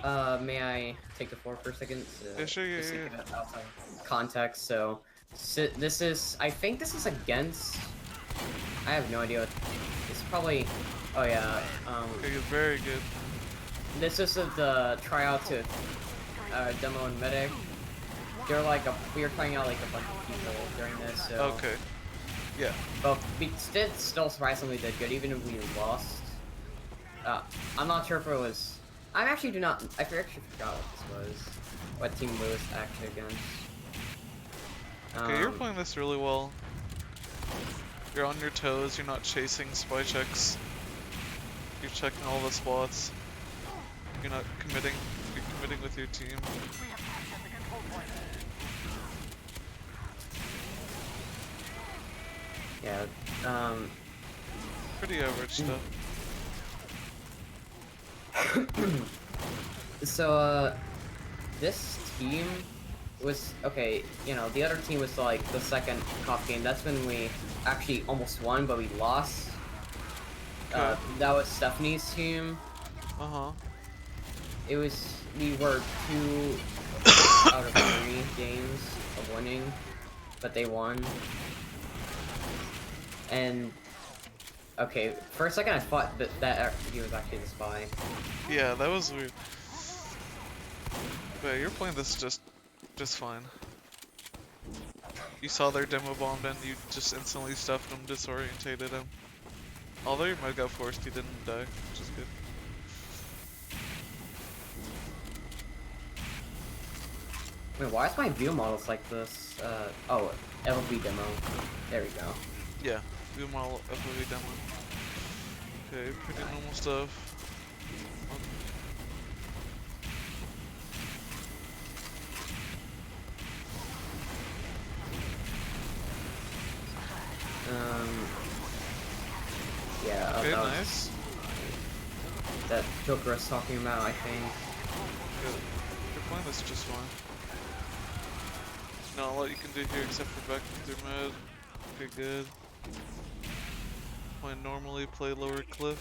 May I take the floor for a second? Yeah, sure, Just to yeah. give it outside context. So, this is, I think this is against, I have no idea what, it's probably, oh yeah, Okay, very good. this is the tryout to, demo and medic. They're like we were trying out like a bunch of people during this, so. Okay. Yeah. But we still surprisingly did good, even if we lost. I'm not sure if it was. I actually forgot what this was. What team Lewis actually against. Okay, you're playing this really well. You're on your toes, you're not chasing spy checks. You're checking all the spots. You're not committing. You're committing with your team. Yeah, Pretty average stuff. So, this team was, okay, you know, the other team was like the second COP game. That's when we actually almost won, but we lost. Okay. That was Stephanie's team. Uh-huh. We were 2 out of 3 games of winning, but they won. And, okay, for a second I thought that he was actually the spy. Yeah, that was weird. But you're playing this just fine. You saw their demo bombed and you just instantly stuffed him, disorientated him. Although your med got forced, he didn't die, which is good. Wait, why is my view models like this? Oh, LV demo. There we go. Yeah, view model FOV demo. Okay, pretty normal stuff. Yeah, Okay, that nice. That Joker was talking about, I think. Good. You're playing this just fine. Not a lot you can do here except for back with your med. Okay, good. Play normally, play lower cliff.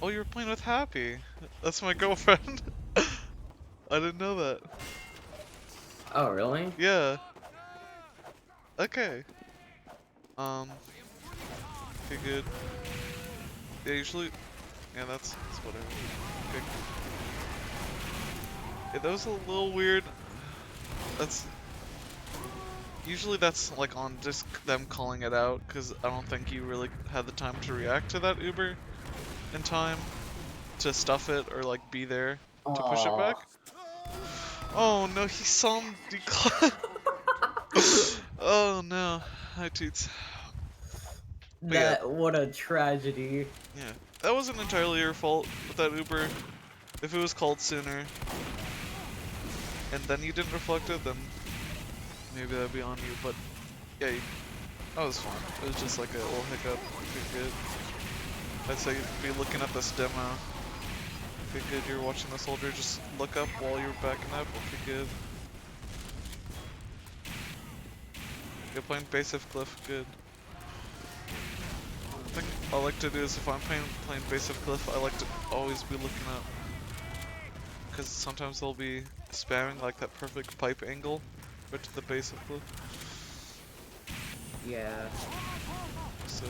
Oh, you're playing with Happy. That's my girlfriend. I didn't know that. Oh, really? Yeah. Okay. Okay, good. Yeah, usually. Yeah, that's whatever. Okay. Yeah, that was a little weird. Usually that's like on just them calling it out, because I don't think you really had the time to react to that Uber in time to stuff it or like be there to push it back. Oh no, he saw him decline. Oh no, hi Toots. What a tragedy. Yeah, that wasn't entirely your fault with that Uber. If it was called sooner and then you didn't reflect it, then maybe that'd be on you. But yeah, that was fine. It was just like a little hiccup. Okay, good. I'd say be looking at this demo. Okay, good. You're watching the soldier. Just look up while you're backing up. Okay, good. You're playing base of cliff. Good. The thing I like to do is if I'm playing base of cliff, I like to always be looking up. Because sometimes they'll be spamming like that perfect pipe angle right to the base of cliff. Yeah. So.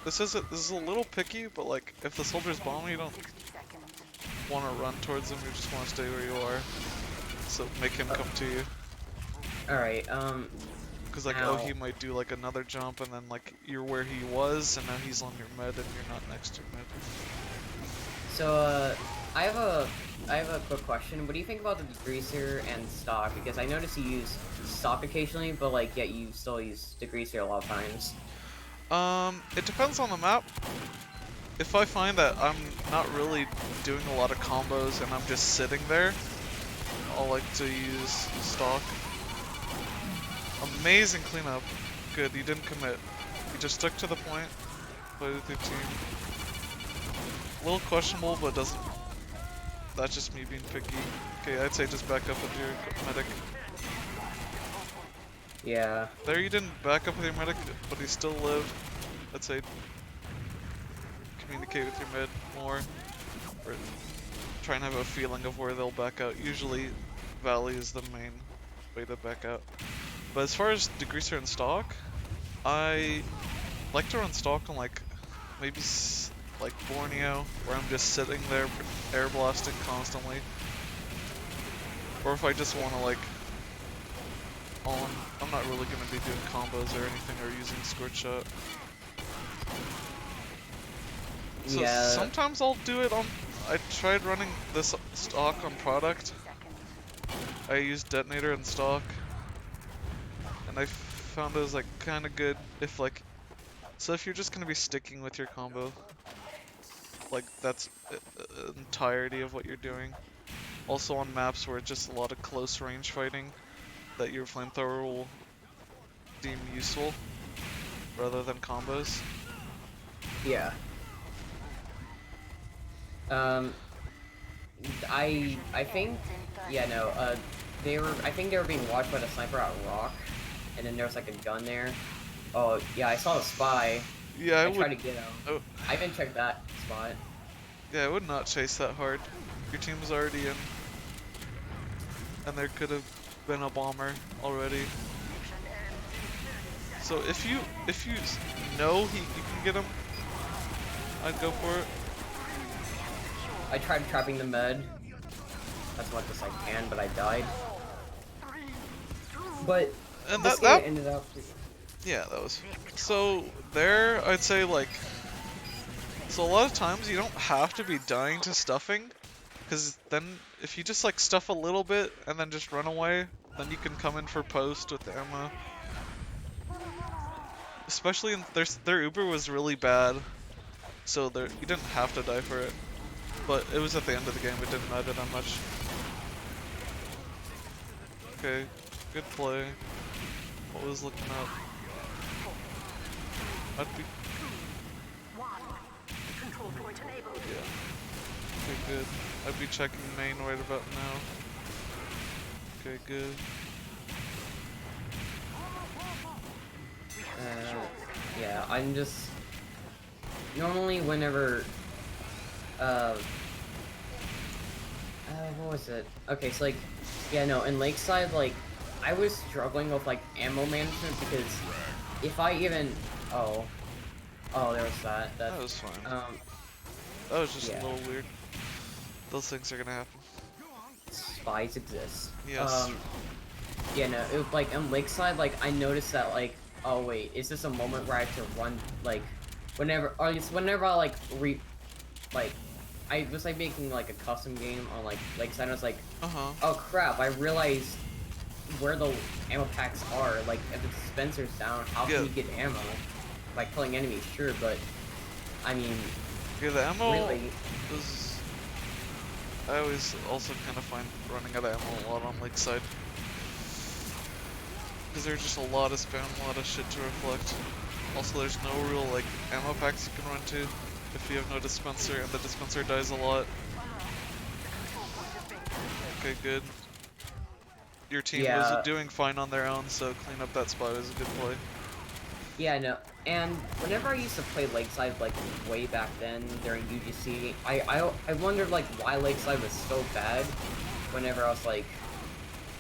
This is a little picky, but like if the soldiers bomb you don't want to run towards them, you just want to stay where you are. So make him come to you. Alright, Because like, oh, he might do like another jump and then like you're where he was and now he's on your med and you're not next to your med. So, I have a quick question. What do you think about the degreaser and stock? Because I noticed you use stock occasionally, but like, yet you still use degreaser a lot of times. It depends on the map. If I find that I'm not really doing a lot of combos and I'm just sitting there, I'll like to use stock. Amazing cleanup. Good, you didn't commit. You just stuck to the point, played with your team. A little questionable, but doesn't... That's just me being picky. Okay, I'd say just back up with your medic. Yeah. There you didn't back up with your medic, but he still lived. I'd say communicate with your mid more, or try and have a feeling of where they'll back out. Usually, Valley is the main way to back out. But as far as Degreaser and stock, I like to run stock on like maybe like Borneo, where I'm just sitting there air blasting constantly, or if I just want to like I'm not really gonna be doing combos or anything or using squirt shot. So Yeah. sometimes I'll do it on. I tried running this stock on product. I used detonator and stock, and I found it was like kind of good if like. So if you're just gonna be sticking with your combo, like that's entirety of what you're doing. Also on maps where it's just a lot of close range fighting, that your flamethrower will deem useful rather than combos. Yeah. I think, yeah, no, I think they were being watched by the sniper at Rock, and then there was like a gun there. Oh, yeah, I saw the spy. Yeah, I tried to get him. Oh, I didn't check that spot. yeah, I would not chase that hard. Your team was already in, and there could have been a bomber already. So if you know you can get him, I'd go for it. I tried trapping the med as much as I can, but I died. But And this that game ended up. yeah, that was. So there, I'd say like. So a lot of times you don't have to be dying to stuffing, because then if you just like stuff a little bit and then just run away, then you can come in for post with the ammo. Especially in their Uber was really bad, so you didn't have to die for it. But it was at the end of the game, it didn't matter that much. Okay, good play. What was looking up? I'd be... Yeah. Okay, good. I'd be checking main right about now. Okay, good. Yeah, I'm just normally whenever what was it? Okay, so like, yeah, no, in Lakeside, like, I was struggling with like ammo management because if I even oh there was that That was fine. That was just yeah. a little weird. Those things are gonna happen. Spies exist. Yes. Yeah, no, it was like in Lakeside, like I noticed that like, oh wait, is this a moment where I have to run like whenever, or at least whenever I like I was like making like a custom game on like Lakeside, and I was like, oh crap, I realized where the ammo packs are. Like if the dispenser's down, how can you get ammo? By killing enemies, sure, but I mean, yeah, the ammo really, is. I always also kind of find running out of ammo a lot on Lakeside. Because there's just a lot of spam, a lot of shit to reflect. Also, there's no real like ammo packs you can run to if you have no dispenser, and the dispenser dies a lot. Okay, good. Your team was doing fine on their own, so clean up that spot is a good play. Yeah, no. And whenever I used to play Lakeside, like, way back then, during UGC, I wondered, like, why Lakeside was so bad whenever I was, like,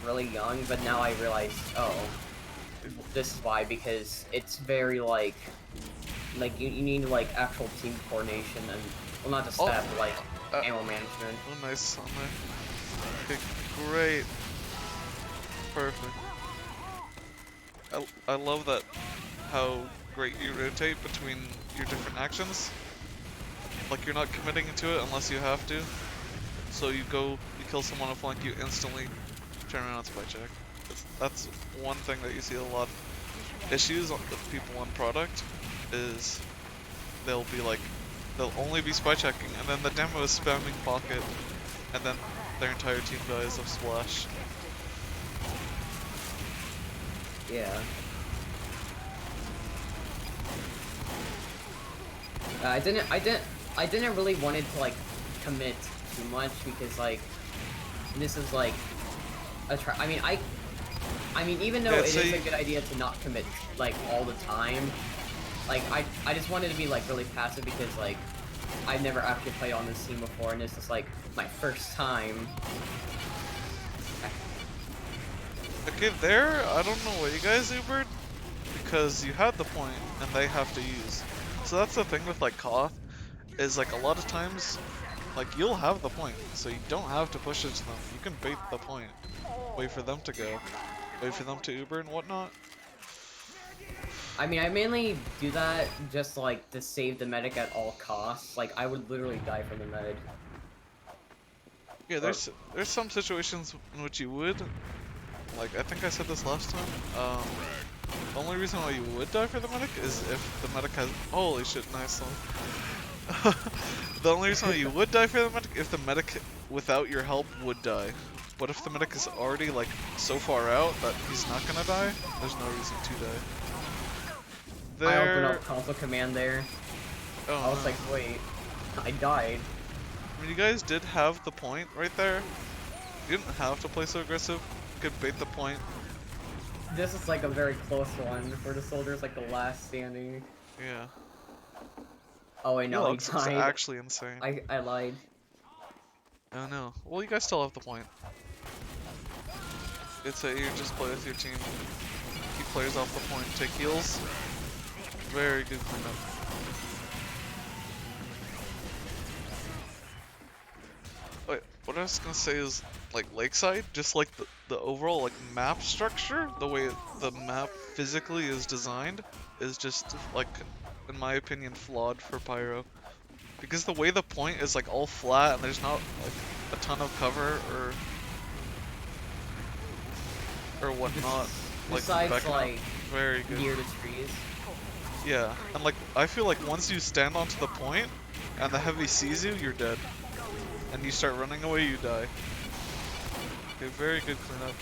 really young, but now I realize, oh, this is why, because it's very, like, you need, like, actual team coordination and, well, not just that, but, like, ammo management. Oh, nice on there. Okay, great. Perfect. I love that, how great you rotate between your different actions. Like, you're not committing to it unless you have to. So you kill someone on a flank, you instantly turn around and spy check. That's one thing that you see a lot of issues with people on product, is they'll only be spy checking, and then the demo is spamming pocket, and then their entire team dies of splash. Yeah. I didn't really wanted to like commit too much because like this is like I mean I mean, even though Yeah, it is see- a good idea to not commit, like, all the time, like, I just wanted to be, like, really passive because, like, I've never actually played on this team before, and this is, like, my first time. Okay, there, I don't know what you guys Ubered, because you had the point, and they have to use. So that's the thing with, like, Koth, is, like, a lot of times, like, you'll have the point, so you don't have to push it to them. You can bait the point. Wait for them to go. Wait for them to Uber and whatnot. I mean, I mainly do that just, like, to save the medic at all costs. Like, I would literally die for the med. Yeah, there's some situations in which you would, like, I think I said this last time, the only reason why you would die for the medic is if the medic has, holy shit, nice one. The only reason why you would die for the medic if the medic without your help would die. But if the medic is already, like, so far out that he's not gonna die, there's no reason to die. I opened There... up console command there. Oh, I was no. like, wait, I died. I mean, you guys did have the point right there. You didn't have to play so aggressive. You could bait the point. This is like a very close one where the soldier's like the last standing. Yeah. Oh wait, no, he Loxic's died. actually insane. I lied. Oh no. Well, you guys still have the point. It's a you just play with your team. Keep players off the point. Take heals. Very good cleanup. Wait, what I was gonna say is, like, Lakeside, just like the overall, like, map structure, the way the map physically is designed, is just, like, in my opinion, flawed for Pyro. Because the way the point is, like, all flat and there's not, like, a ton of cover or whatnot. Like, Besides, backing up, like, very good. near the trees. Yeah, and, like, I feel like once you stand onto the point and the heavy sees you, you're dead. And you start running away, you die. Okay, very good cleanup.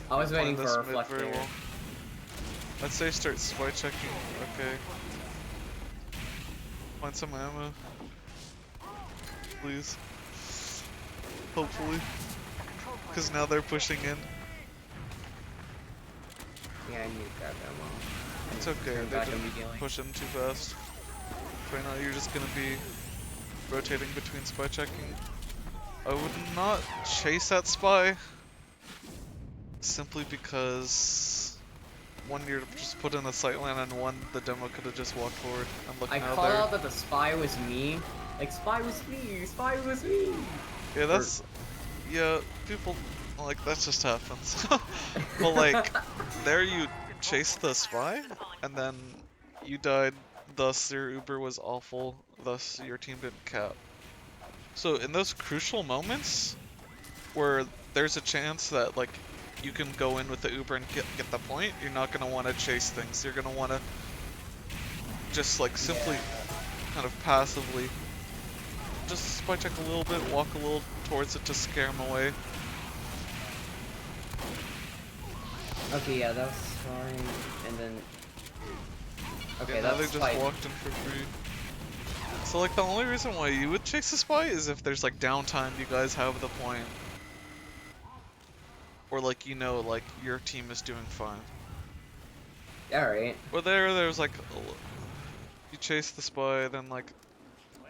I was waiting Playing for a this mid reflector. very well. I'd say start spy checking. Okay. Find some ammo. Please. Hopefully. Because now they're pushing in. Yeah, I need to grab ammo. It's okay, Turn they back didn't immediately. push in too fast. Right now you're just gonna be rotating between spy checking. I would not chase that spy. Simply because one, you're just put in a sight line, and one, the demo could have just walked forward. And look, I now called they're... out that the spy was me. Like, spy was me, spy was me. Yeah, that's... Yeah, people... Like, that just happens. But, like, there you chased the spy, and then you died, thus your Uber was awful, thus your team didn't cap. So, in those crucial moments, where there's a chance that, like, you can go in with the Uber and get the point, you're not going to want to chase things. You're going to want to just, like, simply kind of passively just spy check a little bit, walk a little towards it to scare them away. Okay, yeah, that was fine. And then... Okay, Yeah, now they that's just fine. walked in for free. So, like, the only reason why you would chase the spy is if there's, like, downtime, you guys have the point. Or, like, you know, like, your team is doing fine. Alright. Or there's, like, you chase the spy, then, like,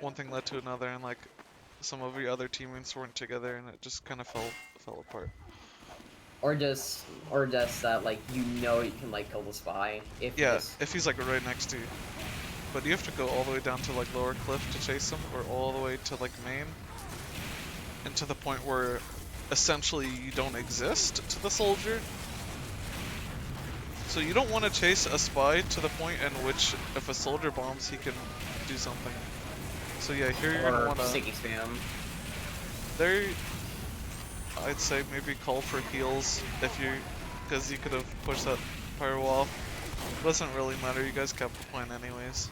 one thing led to another, and, like, some of your other teammates weren't together, and it just kind of fell apart. Or just that, like, you know you can, like, kill the spy. If Yeah, just... if he's, like, right next to you. But you have to go all the way down to, like, lower cliff to chase him, or all the way to, like, main. And to the point where, essentially, you don't exist to the soldier. So you don't want to chase a spy to the point in which, if a soldier bombs, he can do something. So yeah, here you're gonna wanna... sticky spam. There, I'd say maybe call for heals if you... Because you could have pushed that pyro off. Doesn't really matter, you guys kept the point anyways.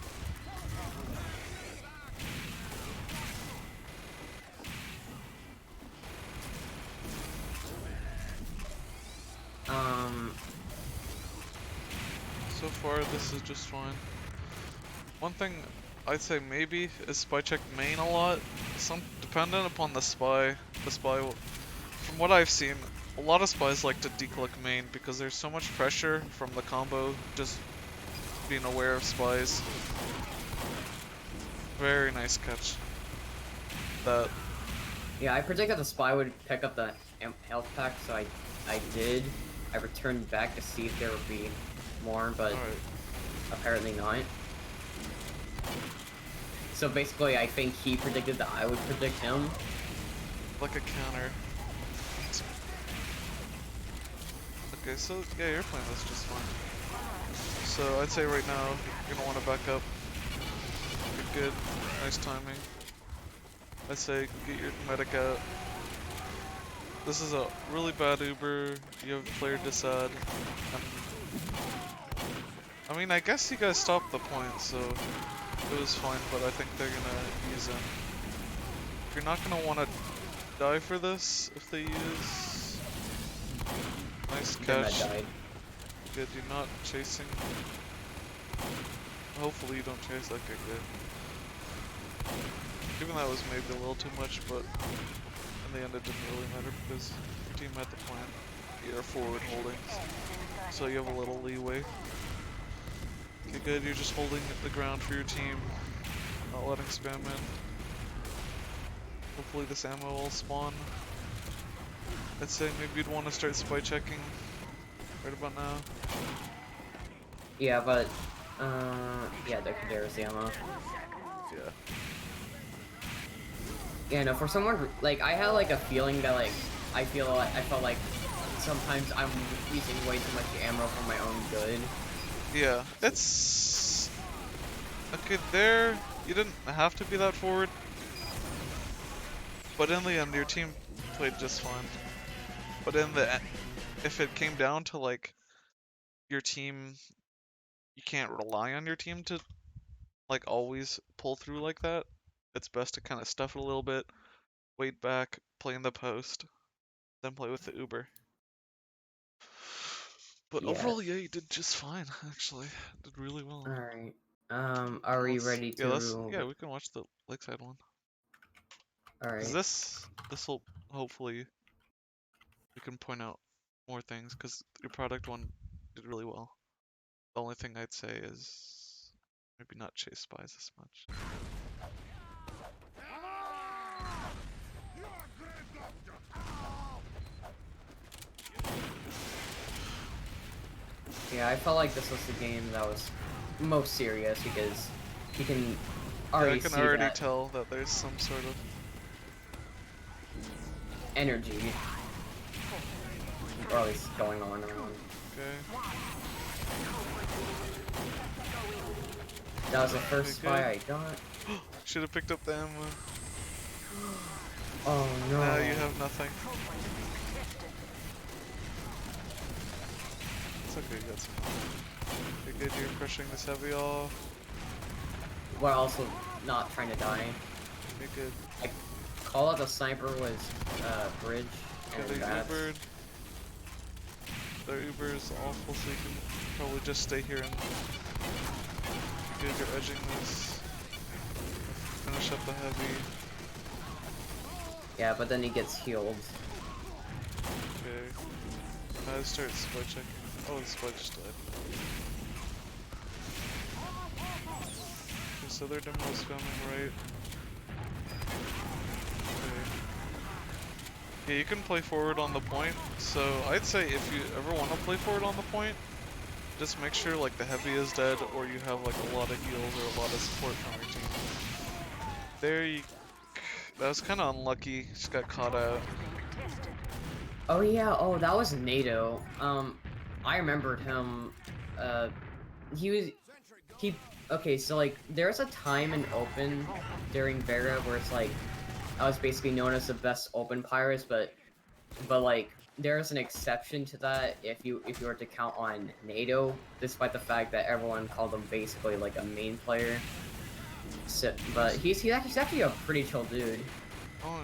So far, this is just fine. One thing I'd say maybe is spy check main a lot. Dependent upon the spy will, from what I've seen, a lot of spies like to declick main because there's so much pressure from the combo just being aware of spies. Very nice catch. That. Yeah, I predicted the spy would pick up the health pack, so I did. I returned back to see if there would be more, but apparently not. So basically, I think he predicted that I would predict him. Like a counter. Okay, so yeah, you're playing this just fine. So I'd say right now, you're gonna want to back up. You're good. Nice timing. I'd say get your medic out. This is a really bad Uber. You have player disad. I mean, I guess you guys stopped the point, so it was fine, but I think they're gonna use him. You're not gonna want to die for this if they use. Nice catch. Good, you're not chasing. Hopefully you don't chase. Okay, good. Even that was maybe a little too much, but in the end it didn't really matter because your team had the plan. You're forward holding, so you have a little leeway. Okay, good. You're just holding the ground for your team, not letting spam in. Hopefully this ammo will spawn. I'd say maybe you'd want to start spy checking right about now. Yeah, but yeah, there's the ammo. Yeah. Yeah, no, for someone like I had like a feeling that like I felt like sometimes I'm using way too much ammo for my own good. Yeah, it's okay. There, you didn't have to be that forward, but in the end, your team played just fine. But in the if it came down to like your team, you can't rely on your team to like always pull through like that. It's best to kind of stuff it a little bit, wait back, play in the post, then play with the Uber. But Yeah. overall, yeah, you did just fine, actually. Did really well. Alright. Are we ready to... Yeah, we can watch the Lakeside one. Alright. Because this will, hopefully, we can point out more things, because your product one did really well. The only thing I'd say is maybe not chase spies as much. Yeah, I felt like this was the game that was most serious because you can already I can see already that tell that there's some sort of energy, or at least going on around. Okay. That was the first spy I got. Should have picked up the ammo. Oh no. Now you have nothing. It's okay, you got some. You're good, you're crushing this heavy off. While also not trying to die. You're good. I call out the sniper was bridge and Okay, they that's... Ubered. Their Uber is awful, so you can probably just stay here and you're good, you're edging this. Finish up the heavy. Yeah, but then he gets healed. Okay. Now I start spy checking. Oh, the spy just died. Okay, so their demo is spamming right. Okay. Yeah, you can play forward on the point, so I'd say if you ever want to play forward on the point, just make sure like the heavy is dead or you have like a lot of heals or a lot of support from your team. There you... That was kind of unlucky, just got caught out. Oh yeah, oh that was NATO. I remembered him. Okay, so like there's a time in Open during Vera where it's like I was basically known as the best Open Pirates, but like there's an exception to that if you were to count on NATO, despite the fact that everyone called him basically like a main player. So, but he's actually a pretty chill dude. Oh,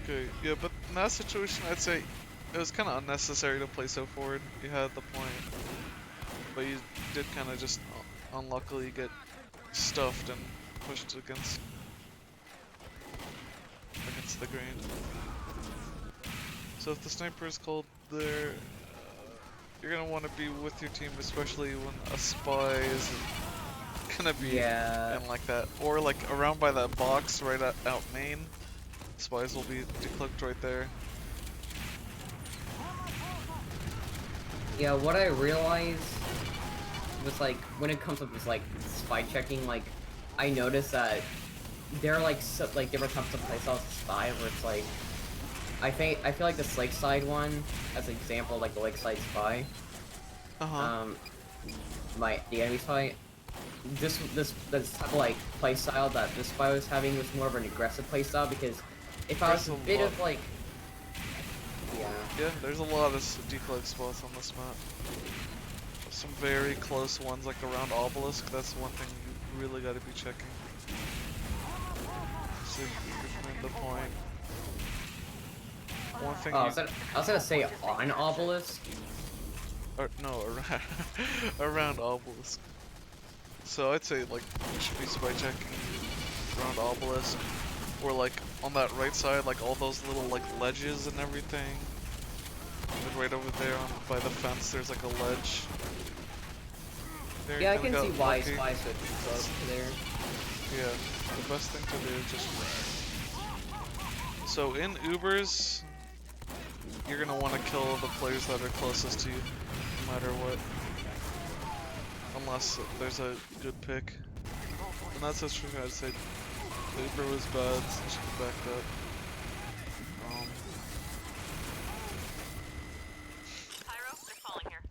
okay, yeah, but in that situation, I'd say it was kind of unnecessary to play so forward. You had the point, but you did kind of just unluckily get stuffed and pushed against the grain. So if the sniper is called there, you're gonna want to be with your team, especially when a spy is gonna be in like that, or like around by that box right out main. Spies will be decloaked right there. Yeah, what I realized was like when it comes up with like spy checking, like I noticed that there are like different types of playstyles of spy where it's like I feel like this Lakeside one, as an example, like the Lakeside spy. The enemy spy. This type of like playstyle that this spy was having was more of an aggressive playstyle because if I was a bit of like yeah, there's a lot of decloak spots on this map. Some very close ones like around Obelisk. That's one thing you really got to be checking. See if you can find the point. One thing I was gonna say on Obelisk. Or, no, around Obelisk. So I'd say like you should be spy checking around Obelisk, or like on that right side, like all those little like ledges and everything. And right over there by the fence, there's like a ledge. There, yeah, I can see why spies would be close to there. Yeah, the best thing to do is just. So in Ubers, you're gonna want to kill the players that are closest to you, no matter what. Unless there's a good pick. And that's just what I'd say. The Uber was bad, so you should be backed up. Pyro, they're falling here.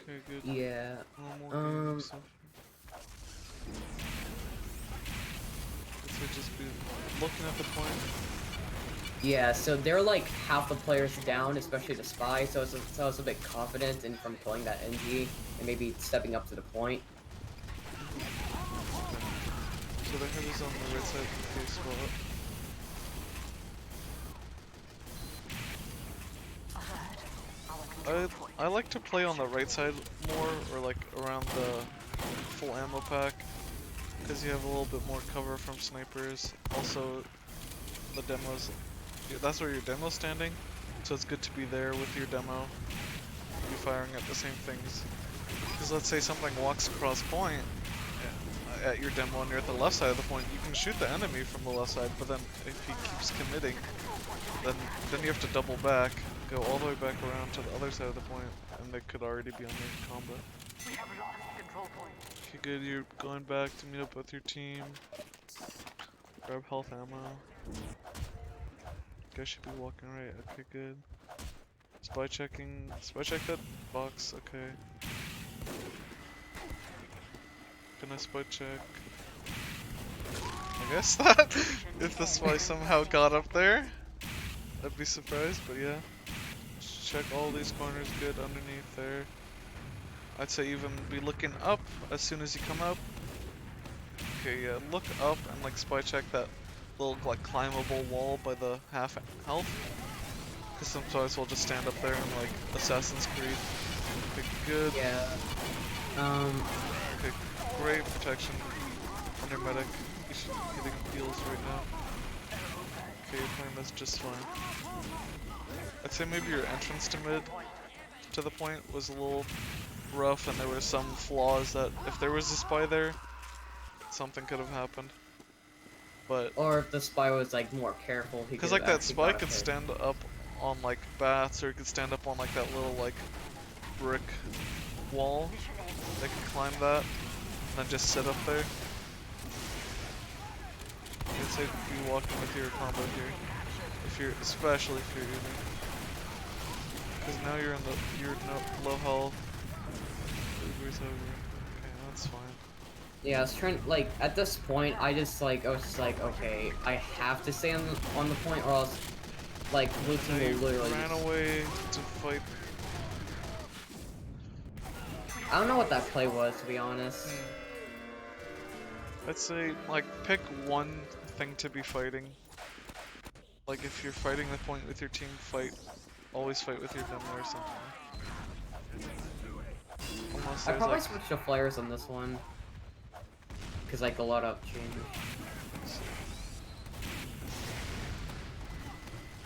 Okay, good. Yeah. Normal stuff. So just be looking at the point. Yeah, so they're like half the players down, especially the spy, so I was a bit confident in from killing that NG and maybe stepping up to the point. So the head is on the right side of the face spot. I like to play on the right side more, or like around the full ammo pack, because you have a little bit more cover from snipers. Also, the demos, that's where your demo's standing, so it's good to be there with your demo, be firing at the same things. Because let's say something walks across point at your demo and you're at the left side of the point, you can shoot the enemy from the left side, but then if he keeps committing, then you have to double back, go all the way back around to the other side of the point, and they could already be on the combat. We have lost control point. Okay, good, you're going back to meet up with your team. Grab health ammo. Guys should be walking right, okay, good. Spy check that box, okay. Gonna spy check. I guess that if the spy somehow got up there, I'd be surprised, but yeah. Check all these corners good underneath there. I'd say even be looking up as soon as you come up. Okay, yeah, look up and like spy check that little like climbable wall by the half health. Cause sometimes we'll just stand up there and like Assassin's Creed. Okay, good. Yeah. Okay, great protection on your medic. You should be getting heals right now. Okay, you're playing this just fine. I'd say maybe your entrance to mid, to the point, was a little rough, and there were some flaws that if there was a spy there, something could have happened. But or if the spy was like more careful, he could because have like that actually spy got could hit. stand up on like bats, or it could stand up on like that little like brick wall. They could climb that and then just sit up there. I'd say be walking with your combo here, especially if you're using. Because now you're low health. Uber's over. Okay, that's fine. Yeah, I was trying, like, at this point, I was just like, okay, I have to stay on the point, or else, like, blue team will literally ran away to fight. I don't know what that play was, to be honest. I'd say, like, pick one thing to be fighting. Like, if you're fighting the point with your team, always fight with your demo or something. Unless I there's, probably like, switched to flares on this one. Because, like, a lot of change.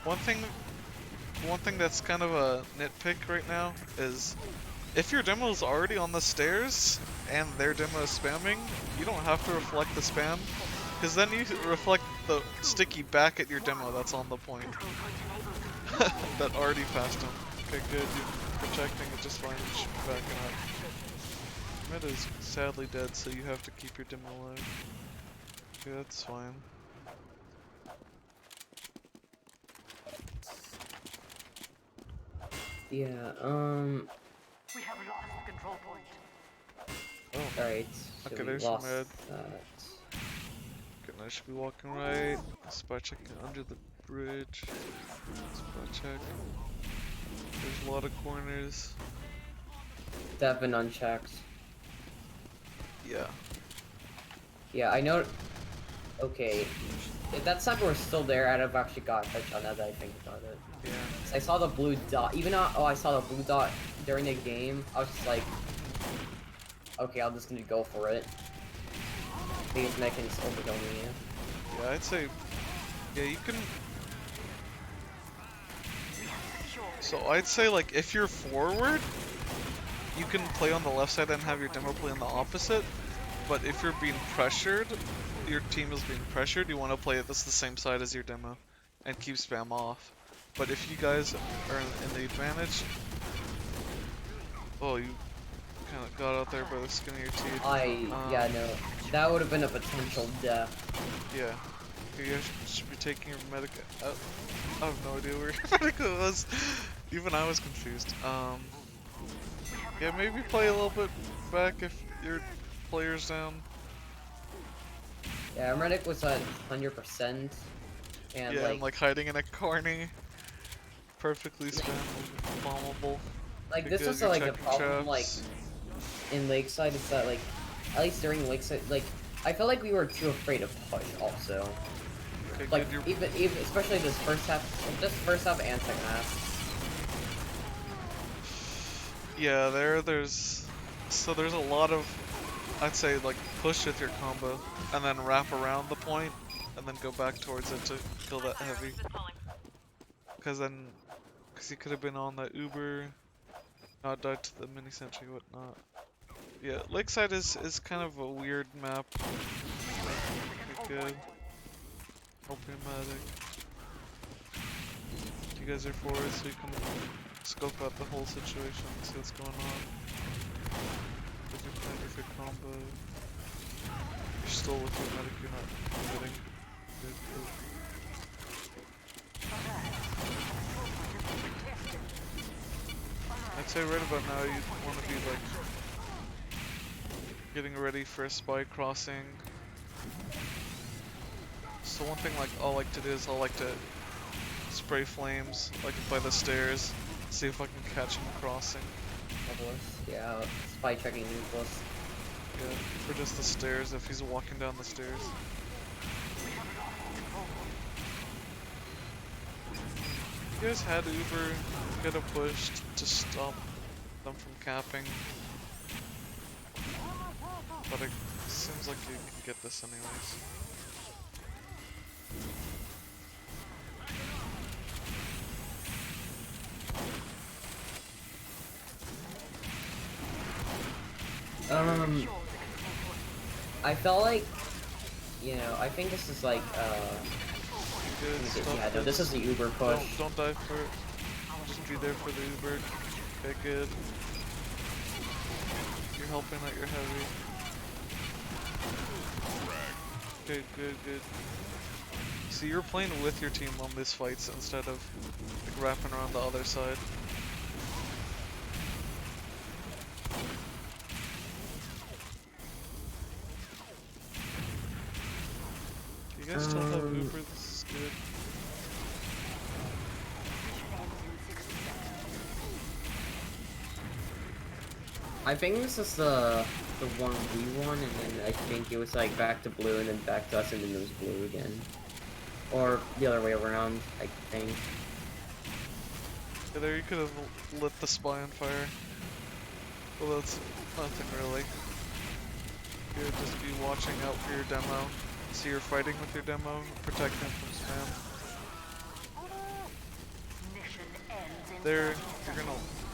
one thing that's kind of a nitpick right now is if your demo is already on the stairs and their demo is spamming, you don't have to reflect the spam, because then you reflect the sticky back at your demo that's on the point. That already passed him. Okay, good. You're protecting it just fine. You should be backing up. Mid is sadly dead, so you have to keep your demo alive. Okay, that's fine. Yeah, We have lost the control point. Oh, alright, so okay, we there's lost mid. that. Okay, I should be walking right. Spot checking under the bridge. Spot check. There's a lot of corners. Devin unchecked. Yeah. Yeah, I know. Okay, if that sniper was still there, I'd have actually got a headshot now that I think about it. Yeah. I saw the blue dot, even though I saw the blue dot during the game, I was just like, okay, I'm just gonna go for it. These mechanics overkill me. Yeah, I'd say, yeah, you can. So I'd say, like, if you're forward, you can play on the left side and have your demo play on the opposite. But if you're being pressured, your team is being pressured, you want to play it that's the same side as your demo and keep spam off. But if you guys are in the advantage, oh, you kind of got out there by the skin of your teeth. Yeah, no, that would have been a potential death. Yeah. You guys should be taking your medic out. I have no idea where your medic was. Even I was confused. Yeah, maybe play a little bit back if your player's down. Yeah, our medic was at 100%, and Yeah, and like hiding in a corner. Perfectly spammable, bombable. like Okay, this good, was you're like a checking problem like traps. in Lakeside is that like at least during Lakeside, like I felt like we were too afraid to push also. Okay, Like good, even especially this first half and second half. Yeah, there's a lot of, I'd say, like, push with your combo and then wrap around the point and then go back towards it to kill that heavy. Because you could have been on that Uber, not died to the mini sentry, whatnot. Yeah, Lakeside is kind of a weird map. Okay, good. Open medic. You guys are forward, so you can scope out the whole situation and see what's going on. If you're playing with your combo, you're still with your medic, you're not getting good. I'd say right about now you want to be like getting ready for a spy crossing. So one thing like I like to do is I like to spray flames like by the stairs, see if I can catch him crossing. Yeah, spy checking useless. Yeah, for just the stairs if he's walking down the stairs. You guys had Uber get a push to stop them from capping. But it seems like you can get this anyways. I felt like, you know, I think this is like, Good stuff. yeah, no, this is the Uber push. Don't die for it. Just be there for the Uber. Okay, good. You're helping out your heavy. Good, good, good. See, you're playing with your team on these fights instead of like, wrapping around the other side. You guys still have Uber, this is good. I think this is the one we won, and then I think it was like back to blue, and then back to us, and then it was blue again. Or the other way around, I think. Yeah, there you could have lit the spy on fire. Well, that's nothing really. You'd just be watching out for your demo. See you're fighting with your demo, protect them from spam. there,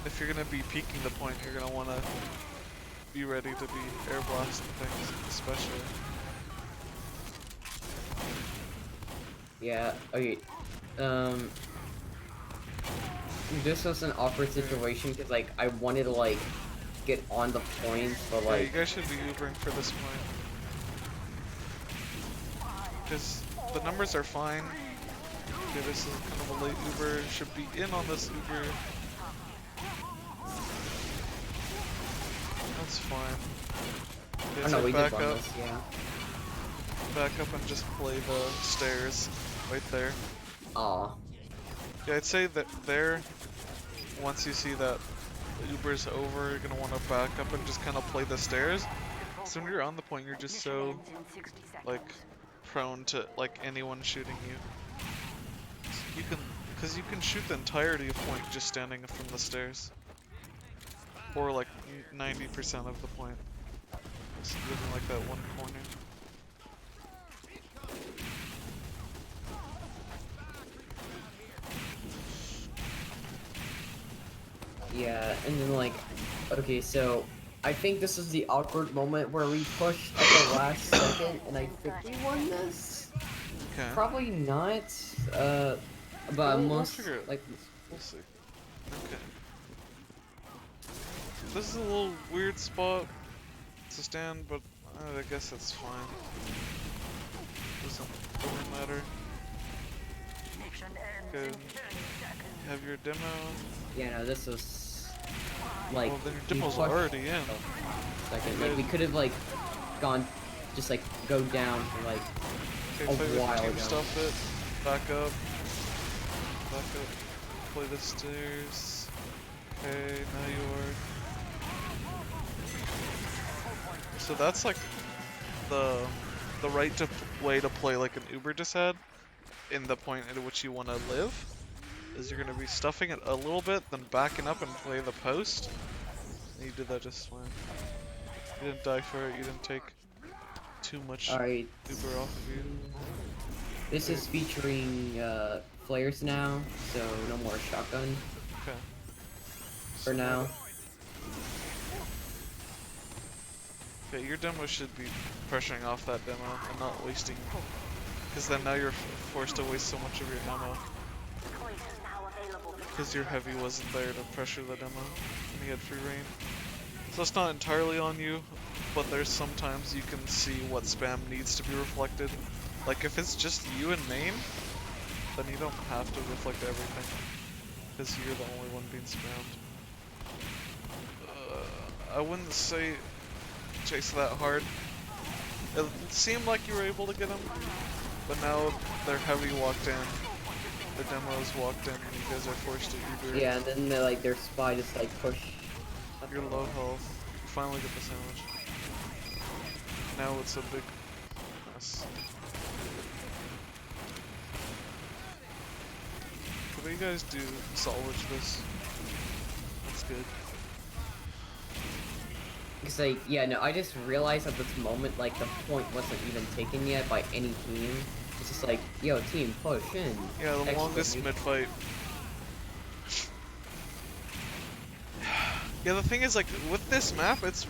if you're gonna be peeking the point, you're gonna wanna be ready to be air blasting things, especially. Yeah. Okay. This was an awkward situation because like I wanted to like get on the point, but Yeah, like you guys should be Ubering for this point. Because the numbers are fine. Okay, this is kind of a late Uber. Should be in on this Uber. That's fine. Okay, oh so no, we did back run up. this. Yeah. Back up and just play the stairs right there. Aw. Yeah, I'd say that there, once you see that the Uber's over, you're gonna want to back up and just kind of play the stairs. So when you're on the point, you're just so, like, prone to, like, anyone shooting you. You can, because you can shoot the entirety of point just standing from the stairs. Or, like, 90% of the point. Just living like that one corner. Yeah, and then like, okay, so I think this is the awkward moment where we pushed at the last second, and I think we won this. Okay. Probably not. But We'll most figure it. like. We'll see. Okay. This is a little weird spot to stand, but I guess that's fine. Doesn't really matter. Okay. Have your demo. Yeah, no, this was like. Well, then your we demo's pushed already in. Second, like we could have like gone, just like go down for like Okay, a play with while team ago. stuff it. Back up. Back up. Play the stairs. Okay, now you are. So that's like the right way to play like an Uber just had in the point at which you want to live is you're going to be stuffing it a little bit, then backing up and play the post. And you did that just fine. You didn't die for it. You didn't take too much Alright. Uber off of you. This is featuring flares now, so no more shotgun Okay. for now. Okay, your demo should be pressuring off that demo and not wasting, because then now you're forced to waste so much of your ammo. Because your heavy wasn't there to pressure the demo, and you had free reign. So it's not entirely on you, but there's sometimes you can see what spam needs to be reflected. Like if it's just you and main, then you don't have to reflect everything, because you're the only one being spammed. I wouldn't say chase that hard. It seemed like you were able to get him, but now their heavy walked in, the demos walked in, and you guys are forced to Uber. Yeah, and then like their spy just like push. You're low health. You finally get the sandwich. Now it's a big mess. What do you guys do to salvage this? That's good. Because like, yeah, no, I just realized at this moment, like, the point wasn't even taken yet by any team. It's just like, yo, team, push in. Yeah, the Excellent. longest mid-fight. Yeah, the thing is, like, with this map, it's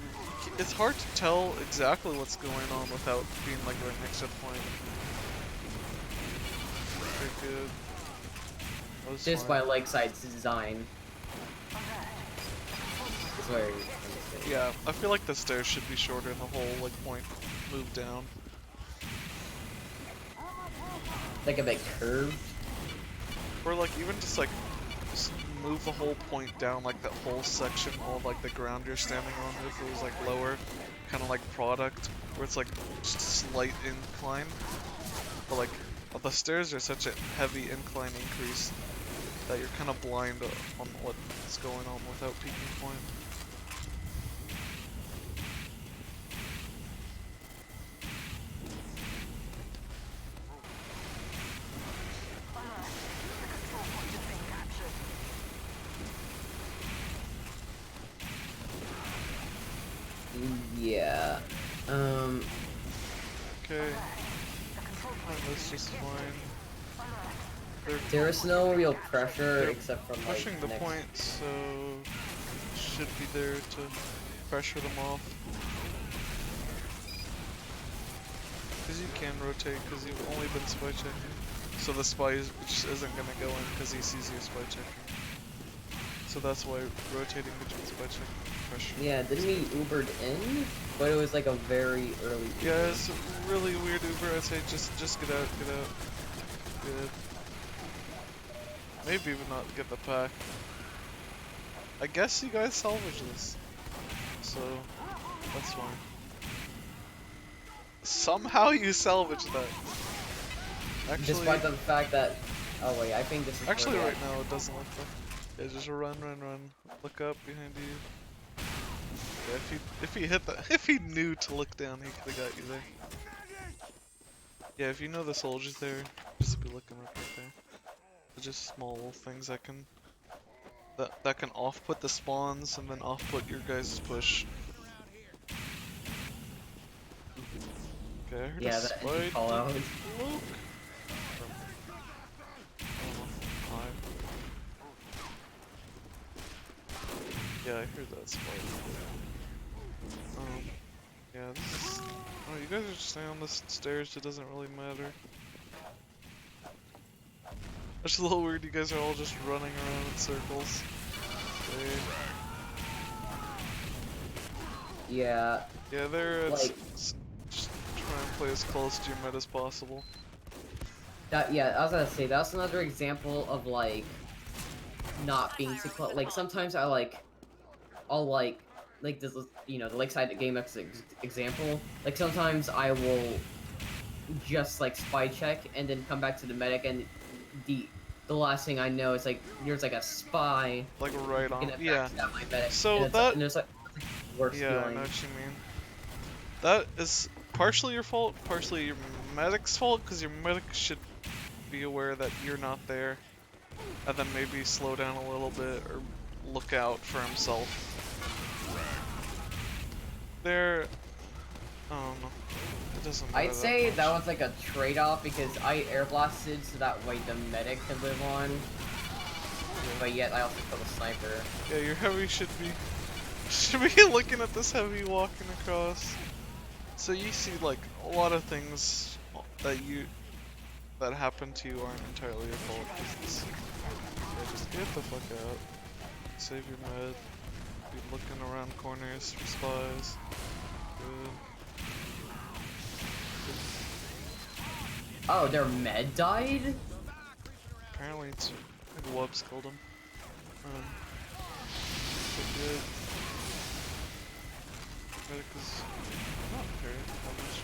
hard to tell exactly what's going on without being, like, right next to the point. Very good. That was Just fine. by Lakeside's design. It's very... Yeah, I feel like the stairs should be shorter and the whole, like, point move down. Like a bit curved. Or, like, even just, like, just move the whole point down, like, that whole section, all, like, the ground you're standing on, if it was, like, lower. Kind of like product, where it's, like, just slight incline. But, like, the stairs are such a heavy incline increase that you're kind of blind on what's going on without peeking point. Yeah. Okay. That's just fine. There is no real pressure They're except from like pushing the next. point, so should be there to pressure them off. Because you can rotate, because you've only been spy checking. So the spy just isn't going to go in because he sees you spy checking. So that's why rotating between spy checking and pressure. Yeah, didn't he Ubered in? But it was like a very early Uber. Yeah, it's a really weird Uber. I'd say just get out, get out. Good. Maybe even not get the pack. I guess you guys salvage this. So, that's fine. Somehow you salvage that. Actually, Despite the fact that, oh wait, I think this is actually where right now it doesn't look like. Yeah, just run, run, run. Look up behind you. Yeah, if he hit that, if he knew to look down, he could have got you there. Yeah, if you know the soldier's there, just be looking up right there. They're just small little things that can that can off-put the spawns and then off-put your guys' push. Okay, I heard yeah, a that spy call out. look. From, I don't know, 5. Yeah, I heard that spy. Yeah, this is. Oh, you guys are just staying on the stairs. It doesn't really matter. It's a little weird. You guys are all just running around in circles. Okay. Yeah, Yeah, there. It's like just try and play as close to your mid as possible. that. Yeah, I was gonna say that's another example of like not being too close. Like sometimes I'll like this, you know, the Lakeside game example. Like sometimes I will just like spy check and then come back to the medic, and the last thing I know is like there's like a spy Like right on. gonna Yeah. backstab my medic. So and that. and it's like worst Yeah, I feeling. know what you mean. That is partially your fault, partially your medic's fault, because your medic should be aware that you're not there, and then maybe slow down a little bit or look out for himself. There, I don't know. It doesn't matter I'd say that that much. was like a trade-off because I air blasted so that way the medic could live on, but yet I also killed a sniper. Yeah, your heavy should be looking at this heavy walking across. So you see like a lot of things that happen to you aren't entirely your fault. Yeah, just get the fuck out. Save your med. Be looking around corners for spies. Good. Oh, their med died? Apparently it's like Wubs killed him. But good. Medic is not very much.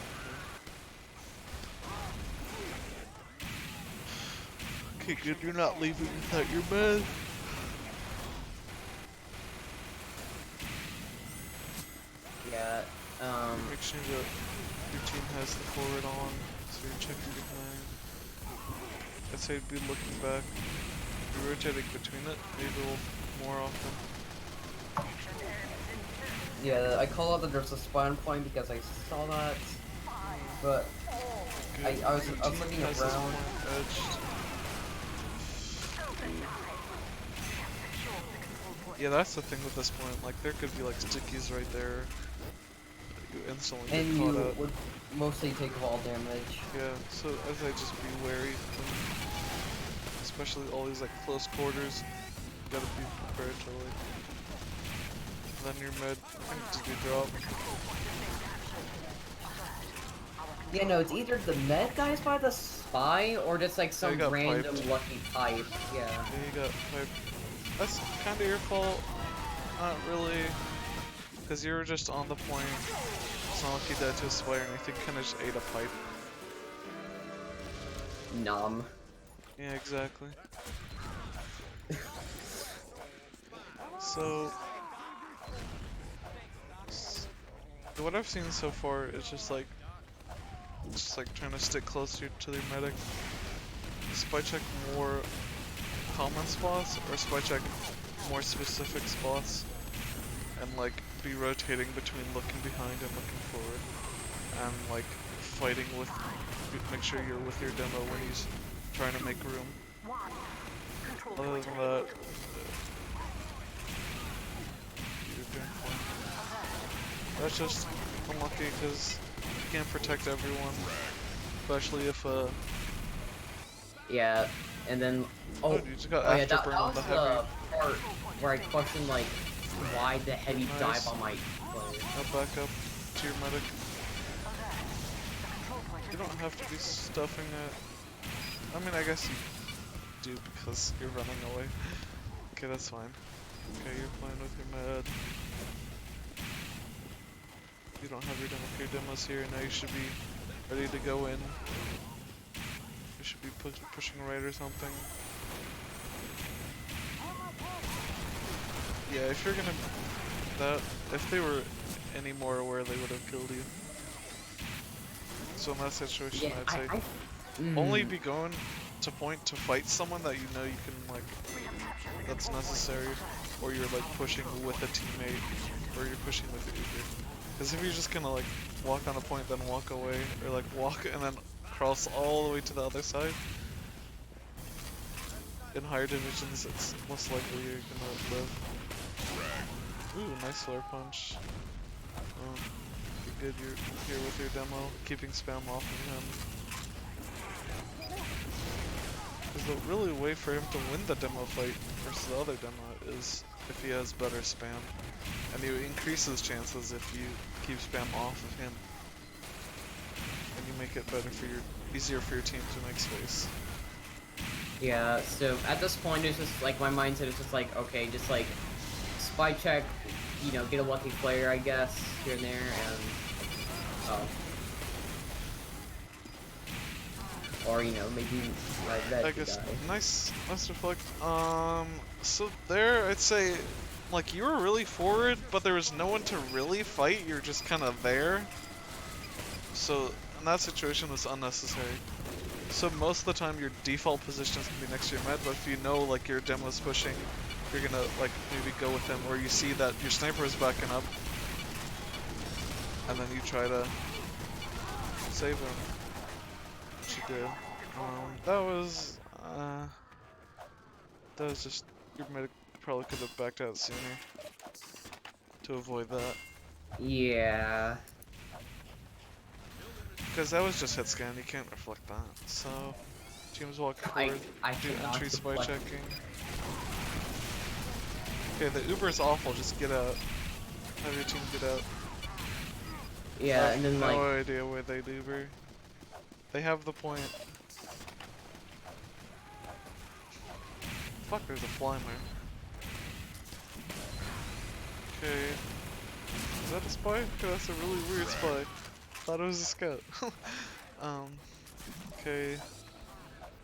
Okay, good. You're not leaving without your med. Yeah, Make sure that your team has the forward on, so you're checking behind. I'd say be looking back. Be rotating between it, maybe a little more often. yeah, I call out that there's a spawn point because I saw that, but Good. I was Your team looking has this around. point edged. Yeah, that's the thing with this point. Like, there could be like stickies right there. You instantly get And caught you out. would mostly take fall damage. Yeah, so I'd say just be wary. Especially all these like close quarters. You gotta be prepared to like. And then your med needs to be dropped. Yeah, no, it's either the med dies by the spy or just like some got random piped. lucky pipe. Yeah. Yeah, you got piped. That's kinda your fault. Not really. Because you were just on the point. It's not like you died to a spy or anything, kinda just ate a pipe. Nom. Yeah, exactly. So, what I've seen so far is just like trying to stick closer to your medic. Spy check more common spots, or spy check more specific spots, and like be rotating between looking behind and looking forward, and like fighting with, make sure you're with your demo when he's trying to make room. Other than that, you're doing fine. That's just unlucky because you can't protect everyone, especially if Yeah, and then you just got yeah, that afterburn on was the the heavy. part where I questioned like why the heavy Nice. dive on my Now back up to your medic. You don't have to be stuffing it. I mean, I guess you do because you're running away. Okay, that's fine. Okay, you're playing with your med. You don't have your demos here. Now you should be ready to go in. You should be pushing right or something. Yeah, if you're gonna if they were any more aware, they would have killed you. So in that situation, yeah, I'd say only be going to point to fight someone that you know you can like that's necessary, or you're like pushing with a teammate, or you're pushing with the Uber. Because if you're just gonna like walk on a point then walk away, or like walk and then cross all the way to the other side, in higher divisions it's most likely you're gonna live. Ooh, nice flare punch. You're good, you're here with your demo, keeping spam off of him. Because the really way for him to win the demo fight versus the other demo is if he has better spam. And you increase his chances if you keep spam off of him. And you make it better for easier for your team to make space. Yeah, so at this point it's just like my mindset is just like, okay, just like spy check, you know, get a lucky player I guess, here and there, and or you know, maybe red I could guess die. nice reflect. So there I'd say like you were really forward, but there was no one to really fight, you're just kinda there. So in that situation it's unnecessary. So most of the time your default position is gonna be next to your med, but if you know like your demo's pushing, you're gonna like maybe go with him, or you see that your sniper is backing up, and then you try to save him. What you do? That was just your medic probably could have backed out sooner to avoid that. Yeah. Because that was just hit scan, you can't reflect that. So teams walk forward, do cannot entry spy deflect. checking. Okay, the Uber's awful, just get out. Have your team get out. Yeah, and then no like idea where they'd Uber. They have the point. Fuck, there's a fly mare. Okay. Is that a spy? Okay, that's a really weird spy. Thought it was a scout. Okay.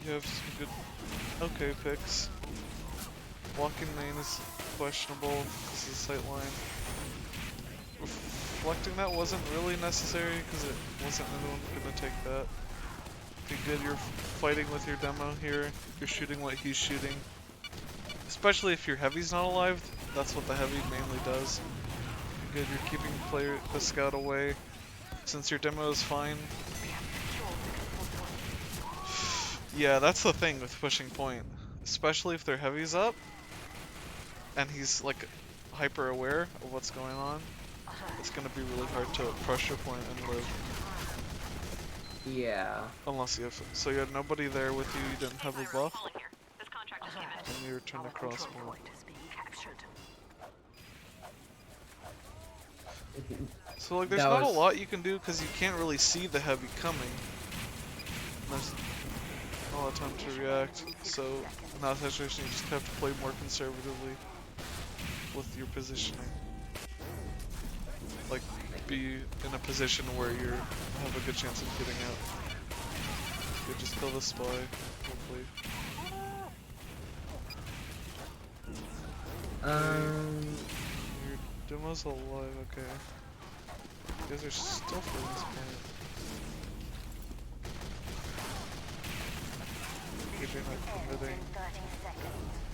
You have some good okay picks. Walking main is questionable because of the sight line. Reflecting that wasn't really necessary because it wasn't anyone gonna take that. Okay, good, you're fighting with your demo here. You're shooting what he's shooting. Especially if your heavy's not alive, that's what the heavy mainly does. Good, you're keeping the scout away. Since your demo is fine. Yeah, that's the thing with pushing point. Especially if their heavy's up, and he's like hyper aware of what's going on. It's gonna be really hard to pressure point and live. yeah. Unless you have, so you had nobody there with you, you didn't have a buff, and you were trying to cross point. So like there's not a lot you can do because you can't really see the heavy coming. There's not a lot of time to react, so in that situation you just have to play more conservatively with your positioning. Like be in a position where you have a good chance of getting out. You just kill the spy, hopefully. Your demo's alive, okay. You guys are still for this point. Because you're not committing.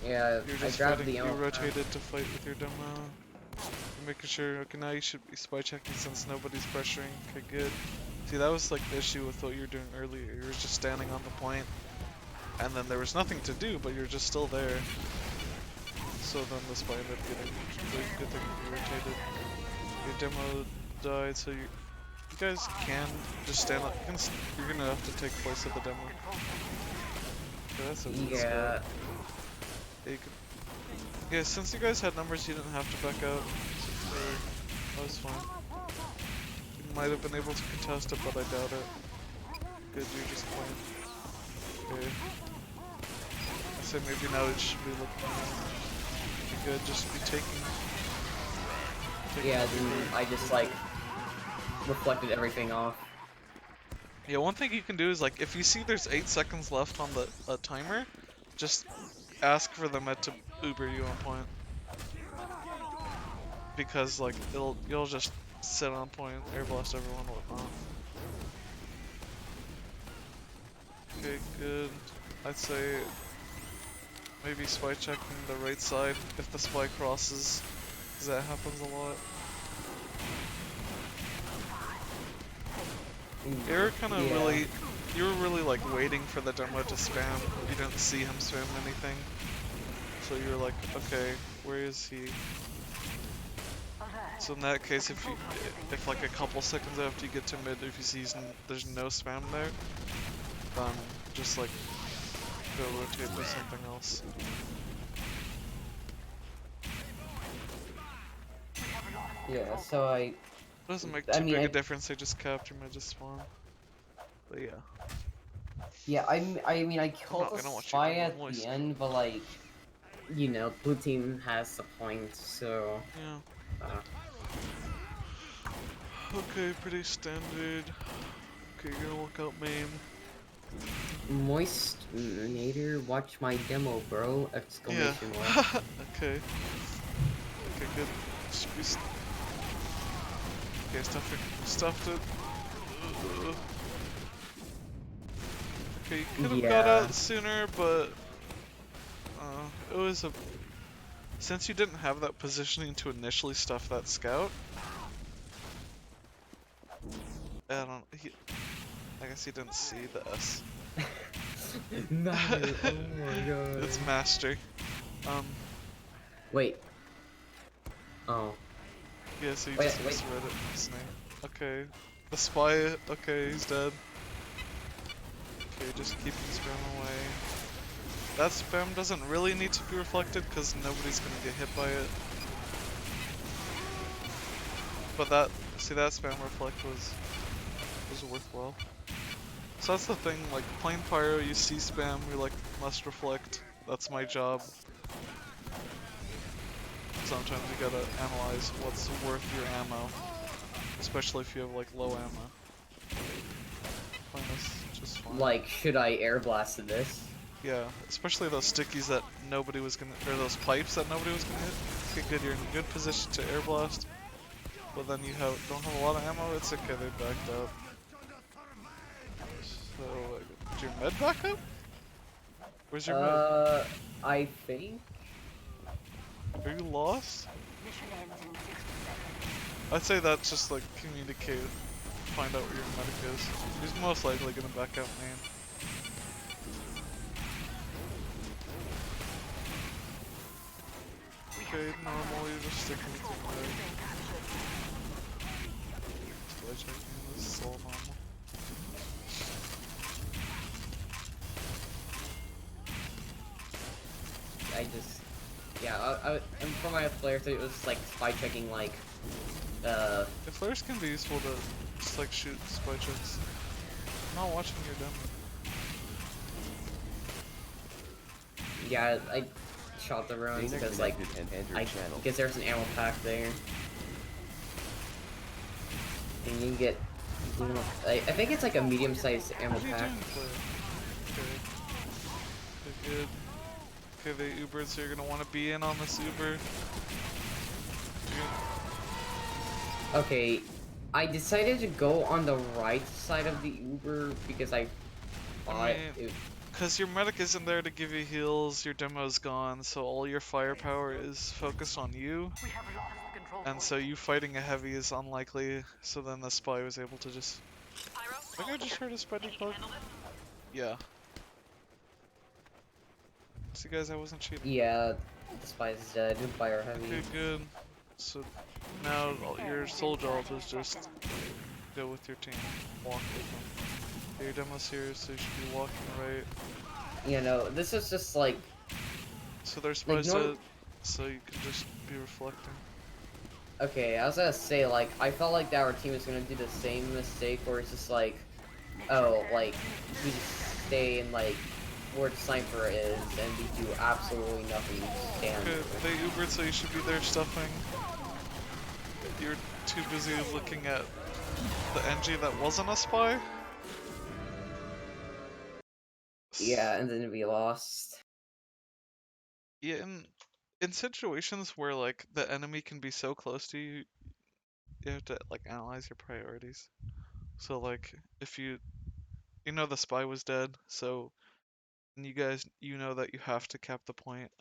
Yeah, You're just I grabbed fighting, the you ammo. rotated to fight with your demo. You're making sure, okay, now you should be spy checking since nobody's pressuring. Okay, good. See, that was like the issue with what you were doing earlier. You were just standing on the point, and then there was nothing to do, but you're just still there. So then the spy ended up getting good thing irritated. Your demo died, so you guys can just stand up. You're gonna have to take place of the demo. Okay, that's a Yeah. Yeah, you could, yeah, since you guys had numbers, you didn't have to back out. So that was fine. You might have been able to contest it, but I doubt it. Good, you're just playing. Okay. I say maybe now it should be looking good, just be taking Yeah, then I just like reflected everything off. Yeah, one thing you can do is like if you see there's 8 seconds left on the timer, just ask for the med to Uber you on point. Because like you'll just sit on point, air blast everyone, whatnot. Okay, good. I'd say maybe spy checking the right side if the spy crosses, because that happens a lot. You're kind of really, you were really like waiting for the demo to spam. You didn't see him spam anything, so you're like, okay, where is he? So in that case, if like a couple seconds after you get to mid, if you see there's no spam there, then just like go rotate to something else. Yeah, so It doesn't make too big a difference. They just capture mid, just spawn. But yeah. Yeah, I mean, I killed not the gonna watch spy you at moist. the end, but like, you know, blue team has the point, so. Yeah. Okay, pretty standard. Okay, you're gonna look out main. Moist Nader, watch my demo, bro! Exclamation mark. Okay. Okay, good. Okay, stuffed it. Okay, you could have got out sooner, but it was since you didn't have that positioning to initially stuff that scout. I guess he didn't see the S. No, oh my god. It's master. Wait. Oh. Yeah, so you just misread it, his name. Okay. The spy, okay, he's dead. Okay, just keeping spam away. That spam doesn't really need to be reflected because nobody's gonna get hit by it. But that spam reflect was worthwhile. So that's the thing, like playing Pyro, you see spam, you're like, must reflect. That's my job. Sometimes you gotta analyze what's worth your ammo, especially if you have like low ammo. Fine, that's just fine. Like, should I air blast this? Yeah, especially those stickies that nobody was gonna, or those pipes that nobody was gonna hit. Okay, good, you're in a good position to air blast, but then you don't have a lot of ammo. It's okay, they backed up. So, did your med back up? Where's your med? I think. Are you lost? I'd say that's just like communicate, find out where your medic is. He's most likely gonna back out main. Okay, normal, you're just sticking with your medic. Spy checking, this is all normal. And for my flares, it was like spy checking, like, The flares can be useful to just like shoot spy checks. I'm not watching your demo. Yeah, I shot the ruins because, like, because there's an ammo pack there. And you can get, you know, I think it's like a medium-sized ammo What are you pack. doing, player? Okay. Good. Okay, they Ubered, so you're gonna want to be in on this Uber. Okay, I decided to go on the right side of the Uber because I thought because your medic isn't there to give you heals, your demo's gone, so all your firepower is focused on you. And so you fighting a heavy is unlikely, so then the spy was able to just... I think I just heard a spider bug. Yeah. See guys, I wasn't cheating. Yeah, the spy is dead. Fire heavy. Okay, good. So now your sole job is just go with your team, walk with them. Okay, your demo's here, so you should be walking right. You know, this is just like So there's like spies norm. set, so you can just be reflecting. Okay, I was gonna say like I felt like that our team was gonna do the same mistake where it's just like, oh, like we just stay in like where the sniper is and we do absolutely nothing. We just stand Okay, there. they Ubered, so you should be there stuffing. You're too busy looking at the NG that wasn't a spy. Yeah, and then we lost. Yeah, in situations where like the enemy can be so close to you, you have to like analyze your priorities. So like if you know the spy was dead, so and you guys know that you have to cap the point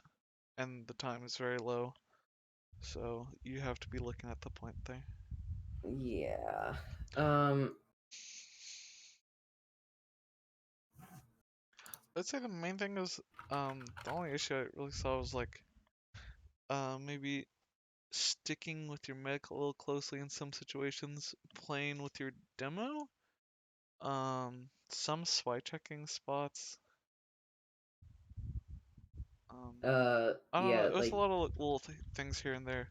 and the time is very low. So you have to be looking at the point there. Yeah. I'd say the main thing is the only issue I really saw was like maybe sticking with your mech a little closely in some situations, playing with your demo, some spy checking spots. I don't know, Yeah, it was a like lot of little things here and there.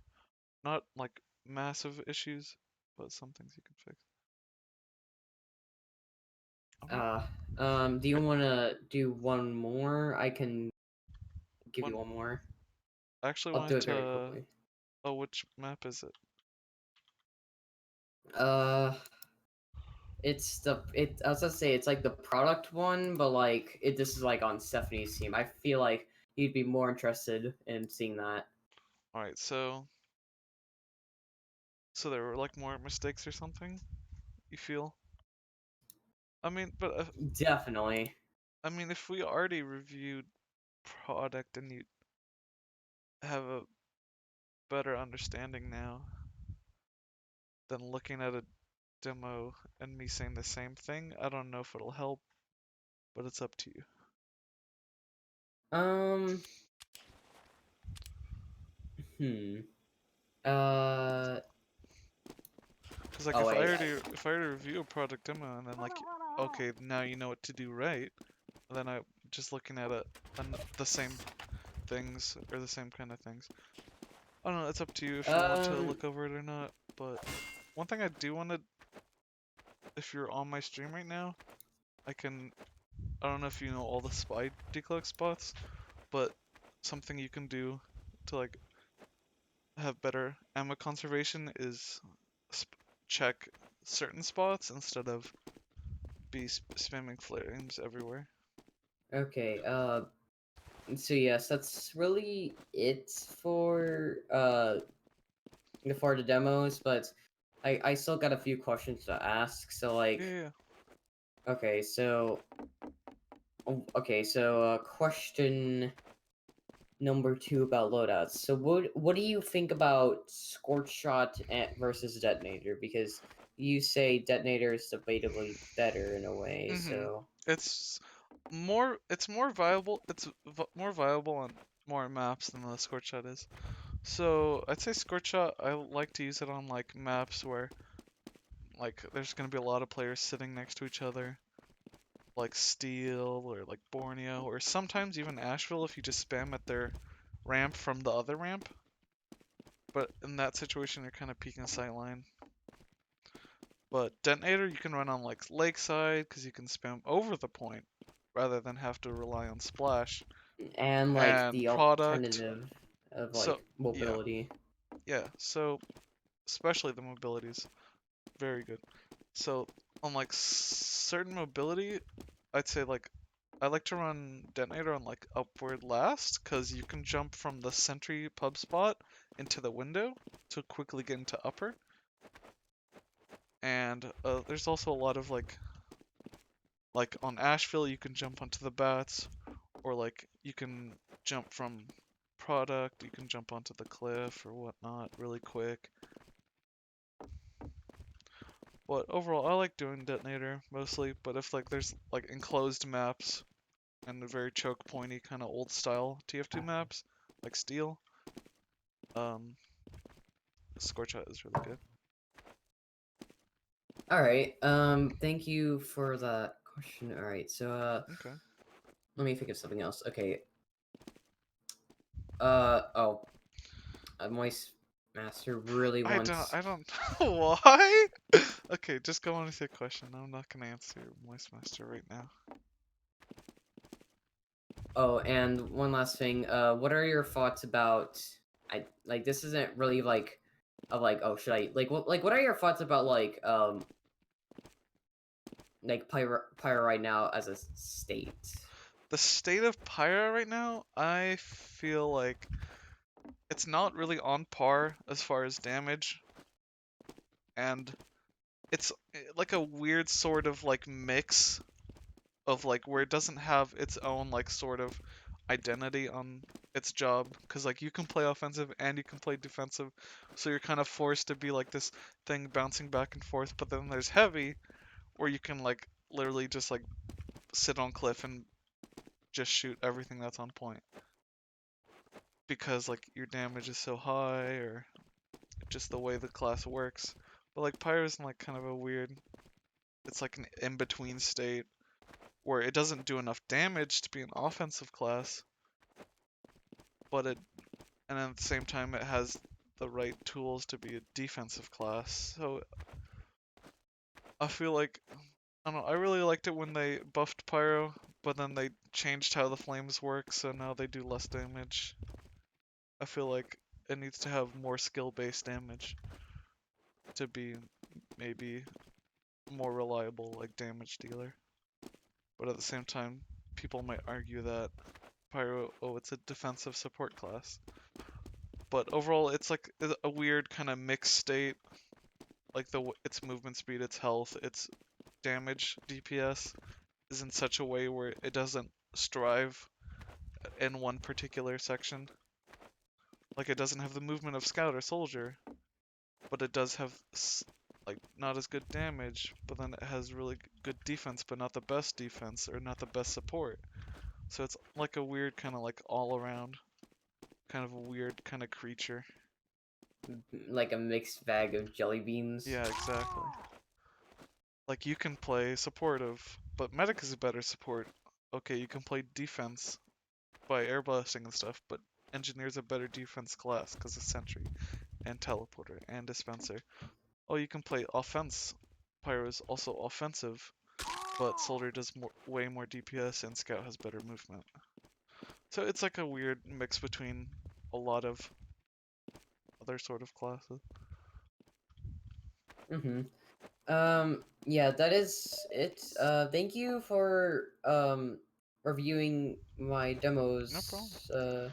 Not like massive issues, but some things you can fix. I'm not, do you I, wanna do one more? I can give you one, one more. I actually I'll do wanted it very to, quickly. oh, which map is it? Uh, I was gonna say it's like the product one, but like this is like on Stephanie's team. I feel like you'd be more interested in seeing that. Alright, so there were like more mistakes or something, you feel? I mean, but Definitely. I mean, if we already reviewed product and you have a better understanding now than looking at a demo and me saying the same thing, I don't know if it'll help, but it's up to you. Um. Hmm. Uh. Cause like Oh if I wait. already review a product demo and then like okay now you know what to do right, then I just looking at the same things or the same kind of things. I don't know. It's up to you if you want to Um. look over it or not. But one thing I do want to, if you're on my stream right now, I can. I don't know if you know all the spy decloak spots, but something you can do to like have better ammo conservation is check certain spots instead of be spamming flames everywhere. Okay. So yes, that's really it for the demos, but I still got a few questions to ask. So like, Yeah. okay, so question number two about loadouts. So what do you think about Scorch Shot versus Detonator? Because you say Detonator is debatably better in a way. Mhm. So It's more viable. It's more viable on more maps than the Scorch Shot is. So I'd say Scorch Shot. I like to use it on like maps where like there's gonna be a lot of players sitting next to each other, like Steel or like Borneo, or sometimes even Asheville if you just spam at their ramp from the other ramp. But in that situation, you're kind of peeking sightline. But Detonator, you can run on like Lakeside because you can spam over the point rather than have to rely on Splash. and like And the Product, alternative of so like yeah, mobility. yeah. So especially the mobility is very good. So on like certain mobility, I'd say like I like to run Detonator on like upward last because you can jump from the sentry pub spot into the window to quickly get into upper. And there's also a lot of like on Asheville you can jump onto the bats, or like you can jump from product, you can jump onto the cliff or whatnot really quick. But overall, I like doing Detonator mostly. But if like there's like enclosed maps and very choke pointy kind of old style TF2 maps, like Steel. Scorch Hut is really good. All right. Thank you for that question. All right. So, Okay. let me think of something else. Okay. Oh, Moist Master really wants. I don't know why. Okay, just go on with your question. I'm not gonna answer Moist Master right now. Oh, and one last thing. What are your thoughts about? I like this isn't really like, oh should I what are your thoughts about like Pyro right now as a state? The state of Pyra right now, I feel like it's not really on par as far as damage, and it's like a weird sort of like mix of like where it doesn't have its own like sort of identity on its job, because like you can play offensive and you can play defensive, so you're kind of forced to be like this thing bouncing back and forth. But then there's heavy, where you can like literally just like sit on cliff and just shoot everything that's on point, because like your damage is so high, or just the way the class works. But like Pyro's in like kind of a weird, it's like an in-between state where it doesn't do enough damage to be an offensive class, but and at the same time it has the right tools to be a defensive class. So I feel like, I don't know, I really liked it when they buffed Pyro, but then they changed how the flames work, so now they do less damage. I feel like it needs to have more skill-based damage to be maybe more reliable like damage dealer. But at the same time, people might argue that Pyro, oh, it's a defensive support class. But overall, it's like a weird kind of mixed state. Like its movement speed, its health, its damage DPS is in such a way where it doesn't strive in one particular section. Like it doesn't have the movement of scout or soldier, but it does have like not as good damage, but then it has really good defense, but not the best defense or not the best support. So it's like a weird kind of like all around kind of a weird kind of creature. Like a mixed bag of jelly beans. Yeah, exactly. Like you can play supportive, but medic is a better support. Okay, you can play defense by airblasting and stuff, but engineer's a better defense class because of sentry and teleporter and dispenser. Oh, you can play offense. Pyro is also offensive, but soldier does way more DPS and scout has better movement. So it's like a weird mix between a lot of other sort of classes. Mm-hmm. Yeah, that is it. Thank you for reviewing my No problem. demos.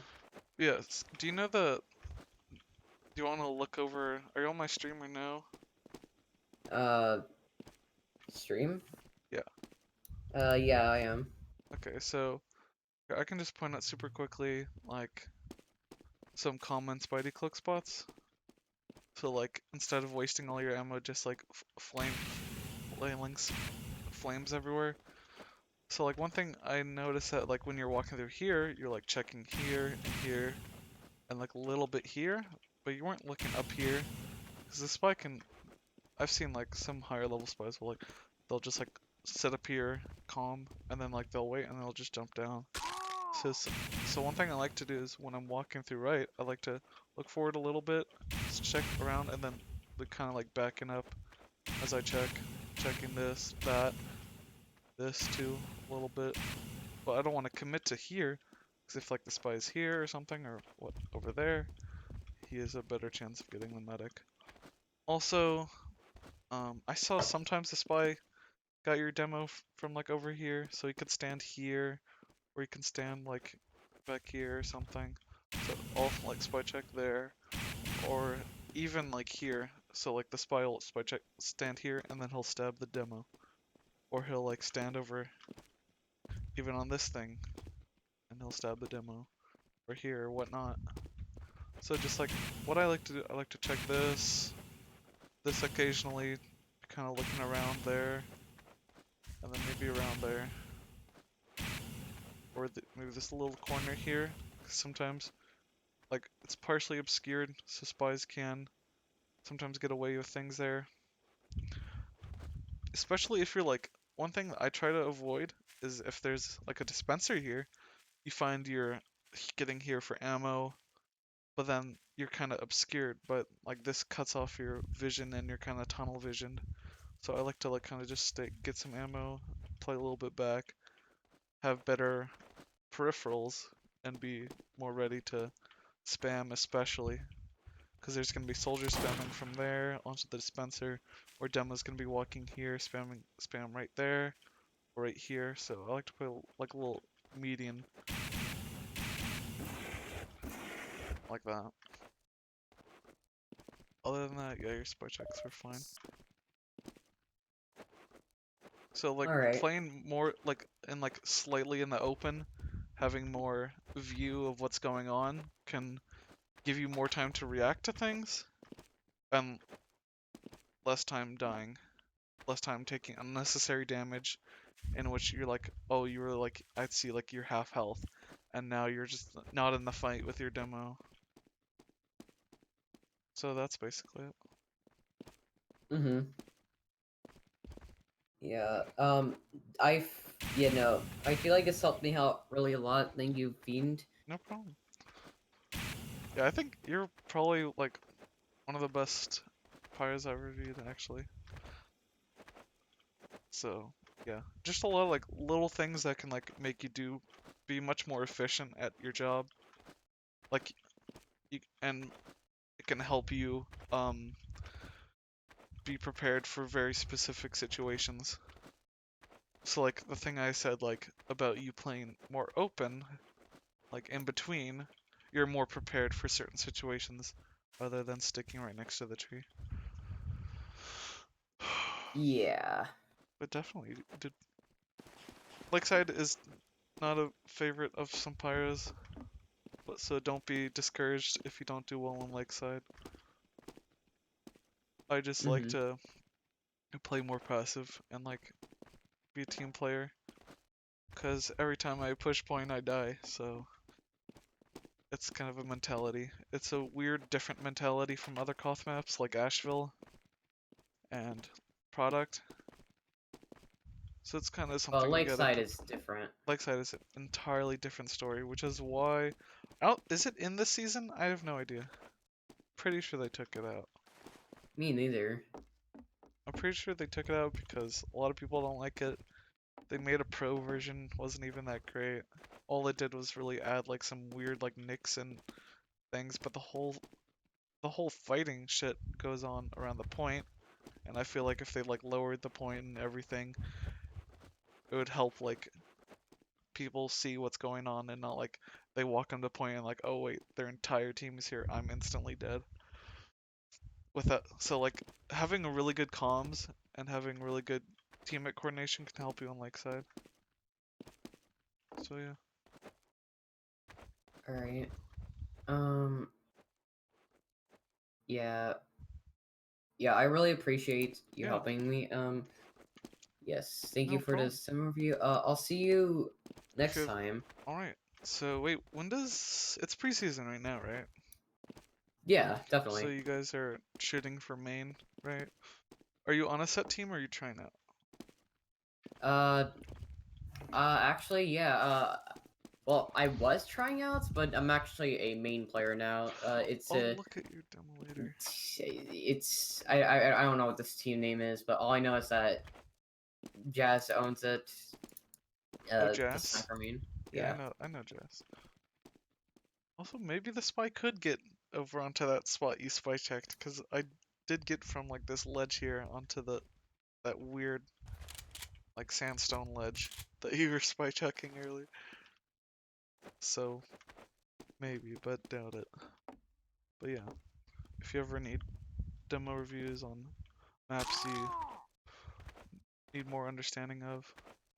Yes. Do you know the? Do you want to look over? Are you on my stream right now? Uh, Stream? Yeah. Yeah, I am. Okay, so I can just point out super quickly like some common Spidey cloak spots. So like instead of wasting all your ammo, just like flames everywhere. So like one thing I noticed that like when you're walking through here, you're like checking here and here and like a little bit here, but you weren't looking up here because the spy can. I've seen like some higher level spies will like they'll just like sit up here calm and then like they'll wait and they'll just jump down. So one thing I like to do is when I'm walking through right, I like to look forward a little bit, just check around, and then kind of like backing up as I checking this, that, this too a little bit. But I don't want to commit to here, because if like the spy is here or something, or what over there, he has a better chance of getting the medic. Also, I saw sometimes the spy got your demo from like over here, so he could stand here, or he can stand like back here or something. So I'll like spy check there, or even like here. So like the spy will spy check stand here, and then he'll stab the demo, or he'll like stand over even on this thing, and he'll stab the demo, or here or whatnot. So just like what I like to do, I like to check this occasionally, kind of looking around there, and then maybe around there. or maybe this little corner here. 'Cause sometimes, like, it's partially obscured, so spies can sometimes get away with things there. Especially if you're like, one thing that I try to avoid is if there's like a dispenser here, you find you're getting here for ammo, but then you're kind of obscured, but like this cuts off your vision and you're kind of tunnel visioned. So I like to like kind of just get some ammo, play a little bit back, have better peripherals, and be more ready to spam, especially because there's going to be soldiers spamming from there onto the dispenser, or demo's going to be walking here, spam right there, or right here. So I like to put like a little median like that. Other than that, yeah, your spy checks are fine. So like Alright. playing more like in like slightly in the open, having more view of what's going on can give you more time to react to things and less time dying, less time taking unnecessary damage in which you're like, oh, you were like, I'd see like you're half health and now you're just not in the fight with your demo. So that's basically it. Mm-hmm. Yeah, I feel like it's helped me out really a lot. Thank you, Fiend. No problem. Yeah, I think you're probably like one of the best pyros I've reviewed actually. So yeah, just a lot of like little things that can like make you be much more efficient at your job. Like and it can help you be prepared for very specific situations. So like the thing I said like about you playing more open, like in between, you're more prepared for certain situations rather than sticking right next to the tree. Yeah. But definitely did. Lakeside is not a favorite of some pyros, but so don't be discouraged if you don't do well on Lakeside. I just like Mm-hmm. to play more passive and like be a team player, cause every time I push point I die, so it's kind of a mentality. It's a weird, different mentality from other Koth maps like Asheville and Product. So it's kind of something you gotta. Lakeside is different. Lakeside is an entirely different story, which is why. Out is it in this season? I have no idea. Pretty sure they took it out. Me neither. I'm pretty sure they took it out because a lot of people don't like it. They made a pro version, wasn't even that great. All it did was really add like some weird like nicks and things, but the whole fighting shit goes on around the point, and I feel like if they like lowered the point and everything, it would help like people see what's going on and not like they walk on the point and like, oh wait, their entire team is here, I'm instantly dead. With that, so like having a really good comms and having really good teammate coordination can help you on Lakeside. So yeah. Alright. Yeah. Yeah, I really appreciate you Yeah, helping me. Yes, thank you no for problem. this sim review. I'll see you If you next have, time. alright. So wait, when does it's preseason right now, right? Yeah, So definitely. you guys are shooting for main, right? Are you on a set team or are you trying out? Uh, actually, yeah, well, I was trying out, but I'm actually a main player now. It's Oh, a, look at your demo later. I don't know what this team name is, but all I know is that Jazz owns it. Oh, The Jazz? sniper main. Yeah, Yeah. I know Jazz. Also, maybe the spy could get over onto that spot you spy checked, because I did get from like this ledge here onto that weird like sandstone ledge that you were spy checking earlier. So maybe, but doubt it. But yeah, if you ever need demo reviews on maps you need more understanding of,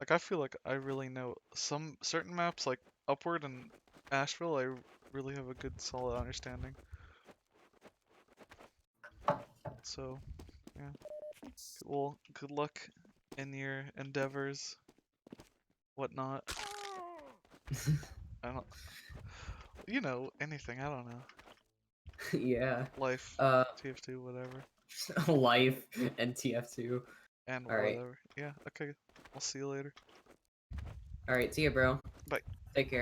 like I feel like I really know some certain maps like Upward and Asheville, I really have a good solid understanding. So yeah, well, good luck in your endeavors, whatnot. I don't. You know, anything. I don't know. Yeah. Life, Uh, TF2, whatever, life and TF2. and All right. whatever. Yeah. Okay. I'll see you later. All right. See ya, bro. Bye. Take care.